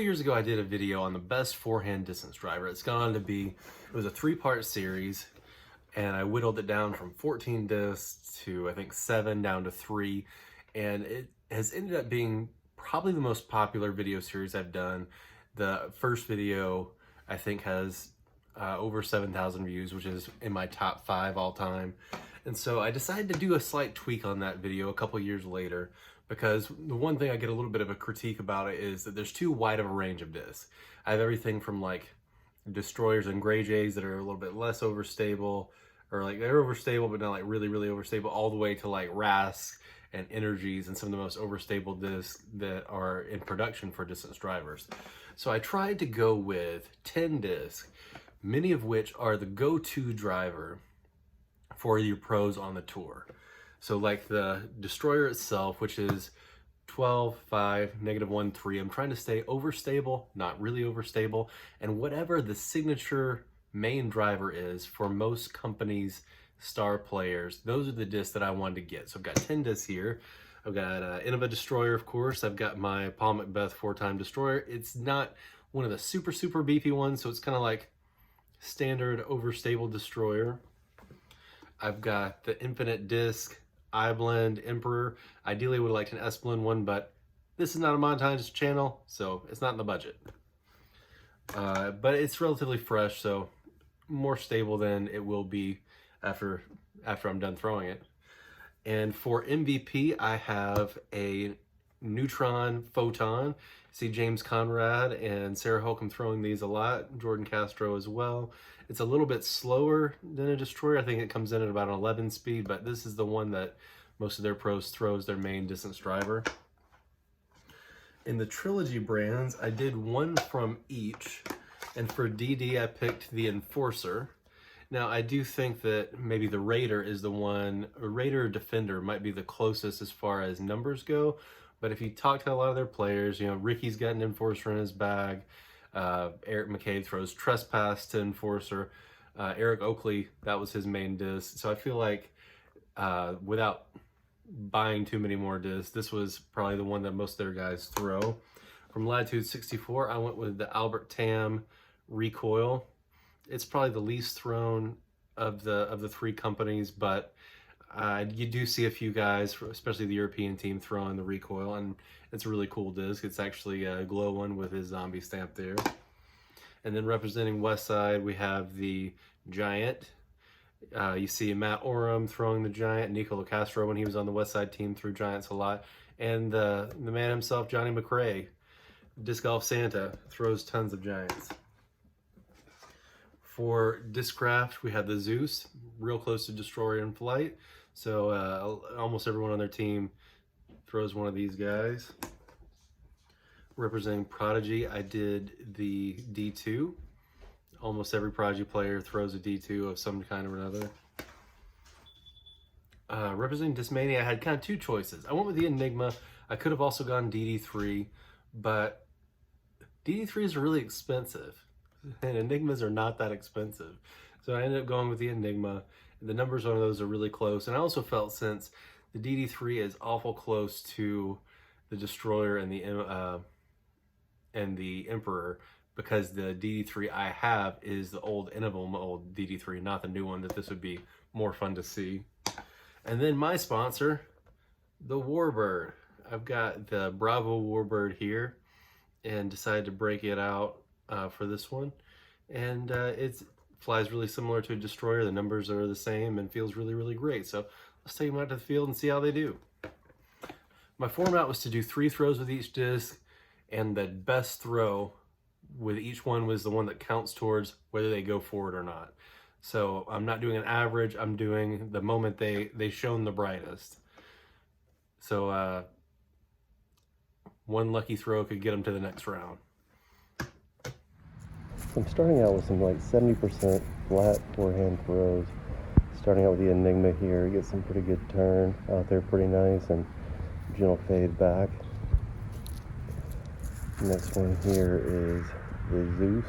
years ago, I did a video on the best forehand distance driver. It's gone on to be, it was a 3-part series, and I whittled it down from 14 discs to I think 7 down to 3, and it has ended up being probably the most popular video series I've done. The first video I think has over 7,000 views, which is in my top 5 all time. And so I decided to do a slight tweak on that video a couple years later, because the one thing I get a little bit of a critique about it is that there's too wide of a range of discs. I have everything from like Destroyers and Grey Jays that are a little bit less overstable, or like they're overstable but not like really overstable, all the way to like Rask and Energies and some of the most overstable discs that are in production for distance drivers. So I tried to go with 10 discs, many of which are the go-to driver for your pros on the tour. So like the Destroyer itself, which is 12, 5, -1, 3. I'm trying to stay overstable, not really overstable, and whatever the signature main driver is for most companies' star players, those are the discs that I wanted to get. So I've got 10 discs here. I've got Innova Destroyer, of course. I've got my Paul McBeth 4-time Destroyer. It's not one of the super beefy ones, so it's kind of like standard overstable Destroyer. I've got the Infinite Disc iBlend Emperor. Ideally, I would like an S-Blend one, but this is not a monetized channel, so it's not in the budget. But it's relatively fresh, so more stable than it will be after I'm done throwing it. And for MVP, I have a Neutron Photon. See James Conrad and Sarah Holcomb throwing these a lot, Jordan Castro as well. It's a little bit slower than a Destroyer. I think it comes in at about an 11 speed, but this is the one that most of their pros throw as their main distance driver. In the Trilogy brands, I did one from each, and for DD, I picked the Enforcer. Now, I do think that maybe the Raider is the one, or Raider Defender might be the closest as far as numbers go, but if you talk to a lot of their players, you know, Ricky's got an Enforcer in his bag, Eric McCabe throws Trespass to Enforcer, Eric Oakley, that was his main disc, so I feel like without buying too many more discs, this was probably the one that most of their guys throw. From Latitude 64, I went with the Albert Tam Recoil. It's probably the least thrown of the 3 companies, but you do see a few guys, especially the European team, throwing the Recoil, and it's a really cool disc. It's actually a glow one with his zombie stamp there. And then representing Westside, we have the Giant. You see Matt Oram throwing the Giant. Nico Castro, when he was on the Westside team, threw Giants a lot. And the man himself, Johnny McRae, Disc Golf Santa, throws tons of Giants. For Discraft, we have the Zeus, real close to Destroyer in flight. So almost everyone on their team throws one of these guys. Representing Prodigy, I did the D2. Almost every Prodigy player throws a D2 of some kind or another. Representing Discmania, I had kind of 2 choices. I went with the Enigma. I could have also gone DD3, but DD3s are really expensive, and Enigmas are not that expensive. So I ended up going with the Enigma. The numbers on those are really close, and I also felt since the DD3 is awful close to the Destroyer and the Emperor, because the DD3 I have is the old Innova old DD3, not the new one, that this would be more fun to see. And then my sponsor, the Warbird. I've got the Bravo Warbird here, and decided to break it out for this one. And it flies really similar to a Destroyer. The numbers are the same and feels really great. So let's take them out to the field and see how they do. My format was to do 3 throws with each disc, and the best throw with each one was the one that counts towards whether they go forward or not. So I'm not doing an average, I'm doing the moment they shone the brightest. So one lucky throw could get them to the next round. I'm starting out with some like 70% flat forehand throws. Starting out with the Enigma here, get some pretty good turn out there, pretty nice, and gentle fade back. Next one here is the Zeus.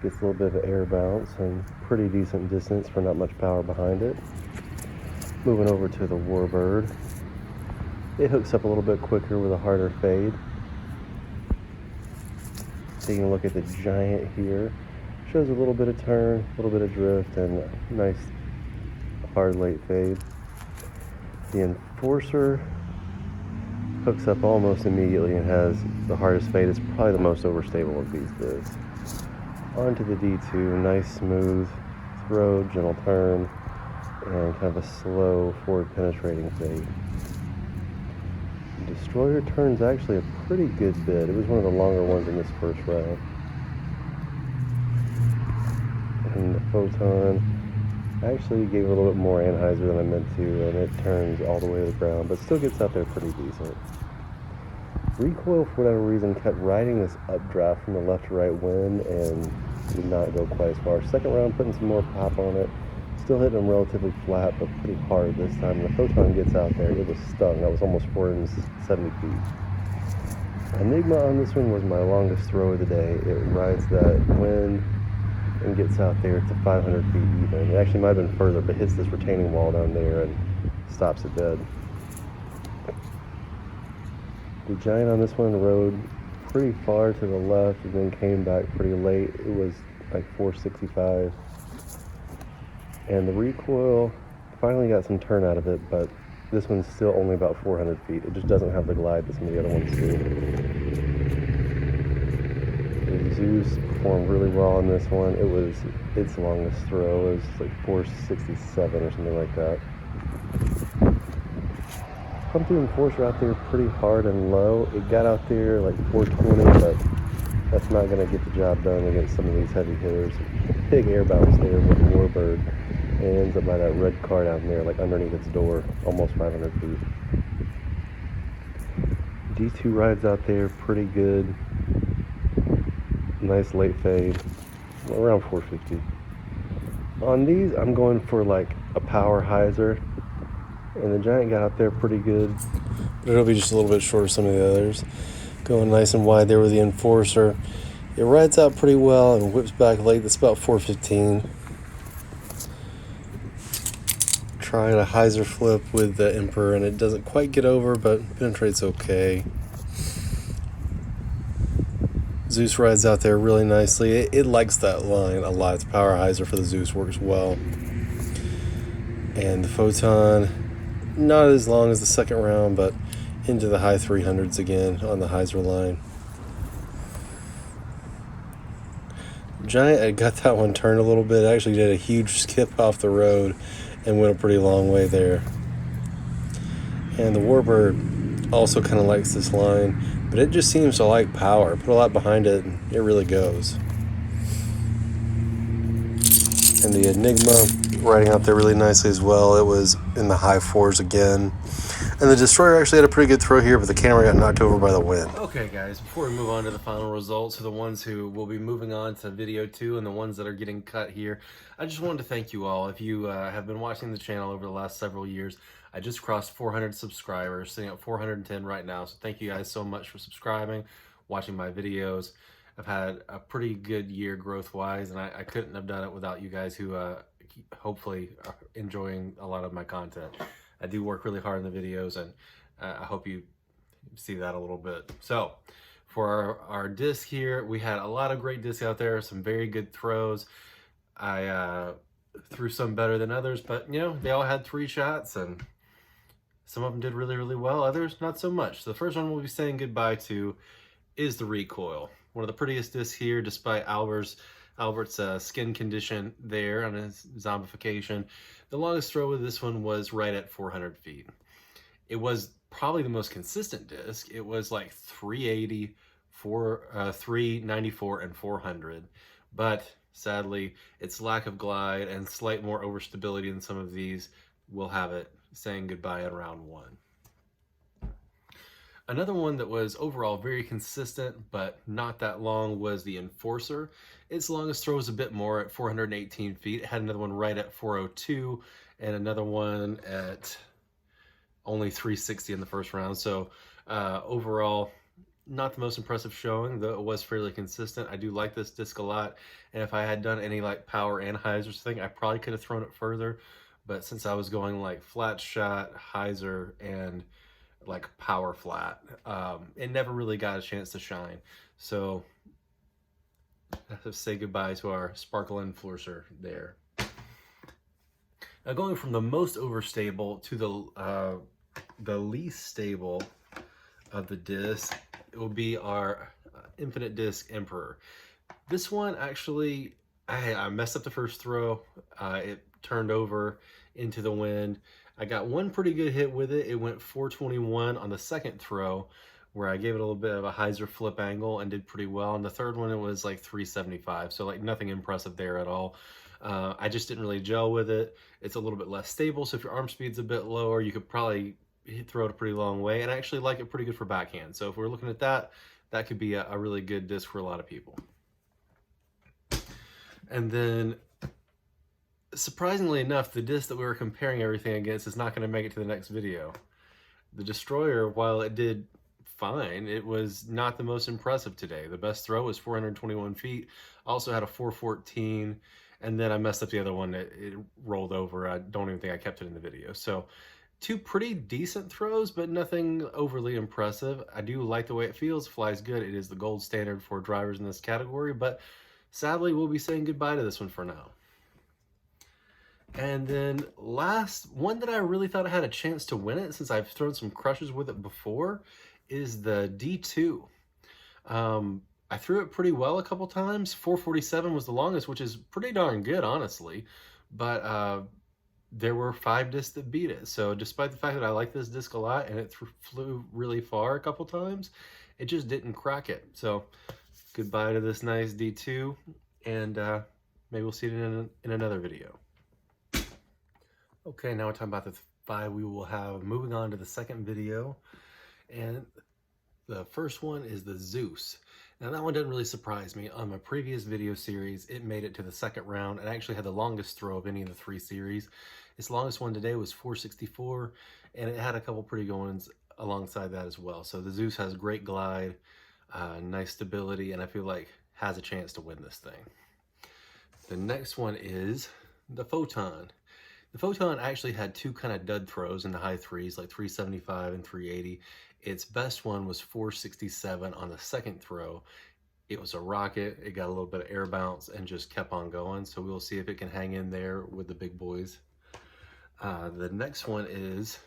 Gets a little bit of air bounce and pretty decent distance for not much power behind it. Moving over to the Warbird. It hooks up a little bit quicker with a harder fade. Taking a look at the Giant here. Shows a little bit of turn, a little bit of drift, and a nice hard late fade. The Enforcer hooks up almost immediately and has the hardest fade. It's probably the most overstable of these discs. Onto the D2, nice smooth throw, gentle turn, and kind of a slow forward penetrating fade. Destroyer turns actually a pretty good bit. It was one of the longer ones in this first round. And the Photon actually gave a little bit more anhyzer than I meant to, and it turns all the way to the ground, but still gets out there pretty decent. Recoil, for whatever reason, kept riding this updraft from the left to right wind and did not go quite as far. Second round, putting some more pop on it. Still hitting them relatively flat, but pretty hard this time. And the Photon gets out there. It was stung. That was almost 470 feet. Enigma on this one was my longest throw of the day. It rides that wind and gets out there to 500 feet even. It actually might have been further, but hits this retaining wall down there and stops it dead. The Giant on this one rode pretty far to the left and then came back pretty late. It was like 465. And the Recoil finally got some turn out of it, but this one's still only about 400 feet. It just doesn't have the glide that some of the other ones do. The Zeus performed really well on this one. It was its longest throw. It was like 467 or something like that. Pumped the Enforcer out there pretty hard and low. It got out there like 420, but that's not going to get the job done against some of these heavy hitters. Big air bounce there with Warbird, and ends up by that red car down there, like underneath its door, almost 500 feet. D2 rides out there pretty good. Nice late fade, around 450. On these, I'm going for like a power hyzer, and the Giant got out there pretty good, but it'll be just a little bit short of some of the others. Going nice and wide there with the Enforcer. It rides out pretty well and whips back late. That's about 415. Trying a hyzer flip with the Emperor, and it doesn't quite get over, but penetrates okay. Zeus rides out there really nicely. It likes that line a lot. The power hyzer for the Zeus works well. And the Photon, not as long as the second round, but into the high 300s again on the hyzer line. Giant, I got that one turned a little bit. I actually did a huge skip off the road and went a pretty long way there. And the Warbird also kind of likes this line, but it just seems to like power. Put a lot behind it, and it really goes. And the Enigma riding out there really nicely as well. It was in the high 4s again. And the Destroyer actually had a pretty good throw here, but the camera got knocked over by the wind. Okay, guys, before we move on to the final results for the ones who will be moving on to video 2 and the ones that are getting cut here, I just wanted to thank you all. If you have been watching the channel over the last several years, I just crossed 400 subscribers, sitting at 410 right now. So thank you guys so much for subscribing, watching my videos. I've had a pretty good year growth-wise, and I couldn't have done it without you guys who hopefully are enjoying a lot of my content. I do work really hard in the videos, and I hope you see that a little bit. So for our disc here, we had a lot of great discs out there, some very good throws. I threw some better than others, but you know, they all had 3 shots, and some of them did really, really well. Others, not so much. So the first one we'll be saying goodbye to is the Recoil. One of the prettiest discs here, despite Albert's skin condition there on his zombification. The longest throw with this one was right at 400 feet. It was probably the most consistent disc. It was like 380, 394, and 400. But sadly, its lack of glide and slight more overstability than some of these will have it saying goodbye in round 1. Another one that was overall very consistent but not that long was the Enforcer. Its longest throw was a bit more at 418 feet. It had another one right at 402 and another one at only 360 in the first round. So overall, not the most impressive showing, though it was fairly consistent. I do like this disc a lot, and if I had done any like power and hyzer thing, I probably could have thrown it further. But since I was going like flat shot, hyzer, and like power flat, it never really got a chance to shine. So I have to say goodbye to our sparkle influencer there. Now going from the most overstable to the least stable of the disc, it will be our Infinite Disc Emperor. This one actually, I messed up the first throw. It turned over into the wind. I got one pretty good hit with it. It went 421 on the second throw, where I gave it a little bit of a hyzer flip angle and did pretty well. And the third one, it was like 375. So like nothing impressive there at all. I just didn't really gel with it. It's a little bit less stable. So if your arm speed's a bit lower, you could probably throw it a pretty long way. And I actually like it pretty good for backhand. So if we're looking at that, that could be a really good disc for a lot of people. And then surprisingly enough, the disc that we were comparing everything against is not going to make it to the next video. The Destroyer, while it did fine, it was not the most impressive today. The best throw was 421 feet. Also had a 414, and then I messed up the other one. It rolled over. I don't even think I kept it in the video. So two pretty decent throws, but nothing overly impressive. I do like the way it feels, flies good. It is the gold standard for drivers in this category, but sadly, we'll be saying goodbye to this one for now. And then last one that I really thought I had a chance to win it, since I've thrown some crushes with it before, is the D2. I threw it pretty well a couple times. 447 was the longest, which is pretty darn good, honestly. But there were 5 discs that beat it. So despite the fact that I like this disc a lot and it flew really far a couple times, it just didn't crack it. So goodbye to this nice D2, and maybe we'll see it in another video. Okay, now we're talking about the 5 we will have. Moving on to the second video, and the first one is the Zeus. Now that one doesn't really surprise me. On my previous video series, it made it to the second round and actually had the longest throw of any of the 3 series. Its longest one today was 464, and it had a couple pretty good ones alongside that as well. So the Zeus has great glide, nice stability, and I feel like has a chance to win this thing. The next one is the Photon. The Photon actually had 2 kind of dud throws in the high 3s, like 375 and 380. Its best one was 467 on the second throw. It was a rocket. It got a little bit of air bounce and just kept on going. So we'll see if it can hang in there with the big boys. The next one is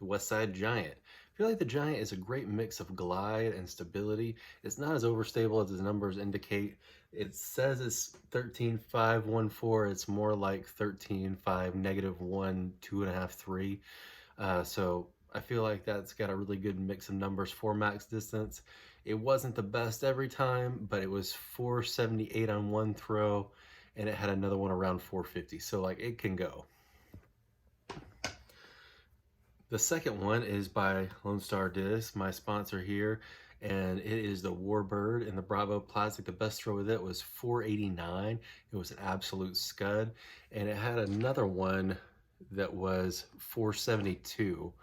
the Westside Giant. I feel like the Giant is a great mix of glide and stability. It's not as overstable as the numbers indicate. It says it's 13.514. It's more like 13.5, -1, 2.5, 3. So I feel like that's got a really good mix of numbers for max distance. It wasn't the best every time, but it was 478 on one throw, and it had another one around 450. So like it can go. The second one is by Lone Star Disc, my sponsor here, and it is the Warbird in the Bravo Plastic. The best throw with it was 489. It was an absolute scud, and it had another one that was 472.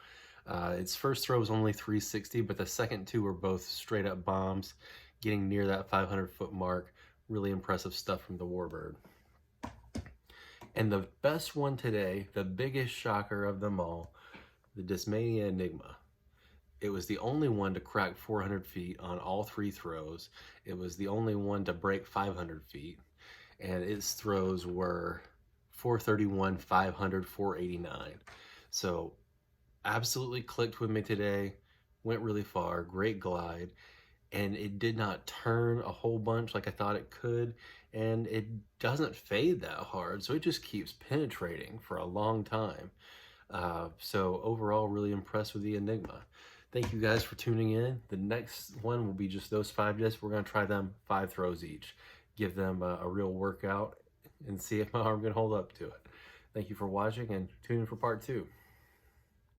Its first throw was only 360, but the second 2 were both straight up bombs, getting near that 500-foot mark. Really impressive stuff from the Warbird. And the best one today, the biggest shocker of them all, the Discmania Enigma. It was the only one to crack 400 feet on all 3 throws. It was the only one to break 500 feet. And its throws were 431, 500, 489. So absolutely clicked with me today. Went really far, great glide. And it did not turn a whole bunch like I thought it could. And it doesn't fade that hard. So it just keeps penetrating for a long time. So overall, really impressed with the Enigma. Thank you guys for tuning in. The next one will be just those 5 discs. We're going to try them 5 throws each. Give them a real workout and see if my arm can hold up to it. Thank you for watching, and tune in for part 2.